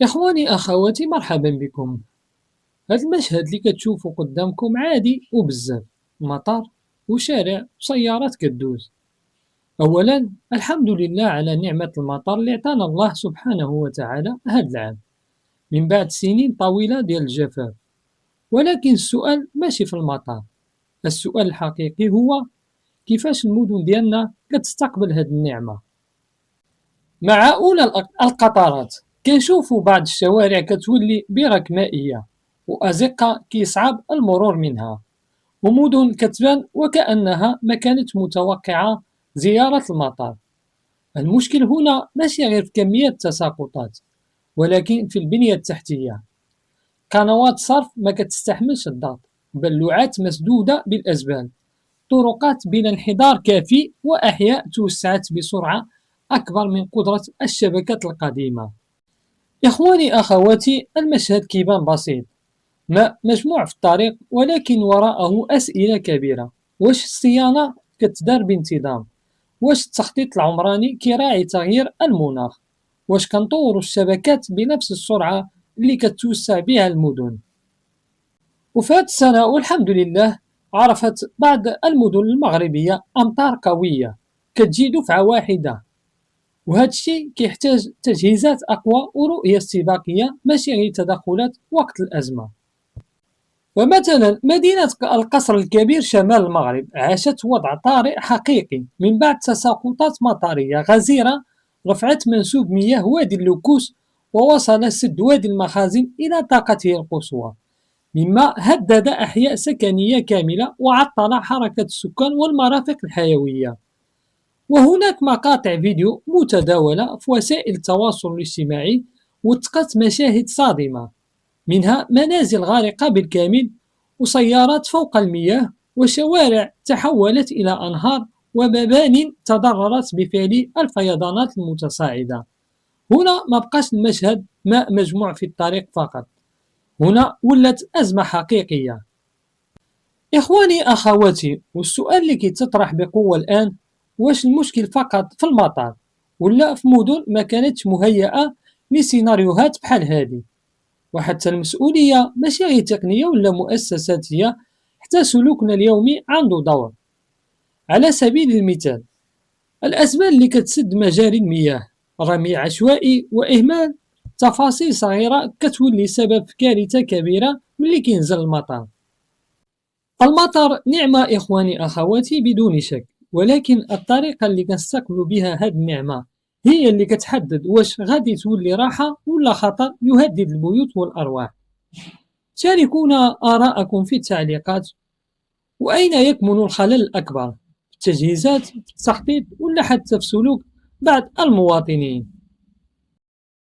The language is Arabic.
إخواني أخواتي مرحبا بكم. هذا المشهد اللي كتشوفوا قدامكم عادي وبزاف، مطار وشارع وسيارات كدوز. أولا الحمد لله على نعمة المطر اللي عطانا الله سبحانه وتعالى هذا العام من بعد سنين طويلة ديال الجفاف. ولكن السؤال ماشي في المطار، السؤال الحقيقي هو كيفاش المدن ديالنا كتستقبل هذه النعمة. مع أولى القطارات كنشوفوا بعض الشوارع كتولي برك مائية وأزقة كيصعب المرور منها، ومدن كتبان وكأنها ما كانت متوقعة زيارة المطار. المشكل هنا ماشي غير في كمية التساقطات، ولكن في البنية التحتية. قنوات صرف ما كتستحملش الضغط، بلوعات مسدودة بالأزبال، طرقات بلا انحدار كافي، وأحياء توسعت بسرعة أكبر من قدرة الشبكات القديمة. إخواني أخواتي، المشهد كيبان بسيط، ماء مجموع في الطريق، ولكن وراءه أسئلة كبيرة. واش الصيانة كتدار بانتظام؟ واش التخطيط العمراني كيراعي تغيير المناخ؟ واش كنطوروا الشبكات بنفس السرعة اللي كتوسع بها المدن؟ وفي هذه السنة والحمد لله عرفت بعض المدن المغربية أمطار قوية كتجي دفعة واحدة، وهذا الشيء كيحتاج تجهيزات أقوى ورؤية استباقية، ماشي غير تدخلات وقت الأزمة. فمثلا مدينة القصر الكبير شمال المغرب عاشت وضع طارئ حقيقي من بعد تساقطات مطرية غزيرة رفعت منسوب مياه وادي اللوكوس، ووصل سد وادي المخازن إلى طاقته القصوى، مما هدد أحياء سكنية كاملة وعطل حركة السكان والمرافق الحيوية. وهناك مقاطع فيديو متداولة في وسائل التواصل الاجتماعي وثقت مشاهد صادمة، منها منازل غارقة بالكامل، وسيارات فوق المياه، وشوارع تحولت إلى أنهار، ومبان تضررت بفعل الفيضانات المتصاعدة. هنا ما بقاش المشهد ماء مجموع في الطريق فقط، هنا ولت أزمة حقيقية. إخواني أخواتي، والسؤال اللي كيتطرح بقوة الآن، واش المشكل فقط في المطار ولا في مدن ما كانتش مهيئة لسيناريوهات بحال هذه؟ وحتى المسؤولية ماشي غير تقنية ولا مؤسساتية، حتى سلوكنا اليومي عنده دور. على سبيل المثال، الأسباب اللي كتسد مجاري المياه، رمي عشوائي وإهمال تفاصيل صغيرة كتولي سبب في كارثة كبيرة ملي كينزل المطر. المطر نعمة إخواني أخواتي بدون شك، ولكن الطريقة اللي كنستقبلوا بها هاد النعمة هي اللي كتحدد واش غادي تولي راحة ولا خطر يهدد البيوت والأرواح. شاركونا آراءكم في التعليقات، وأين يكمن الخلل الأكبر؟ في التجهيزات، في التخطيط، ولا حتى في سلوك بعض المواطنين؟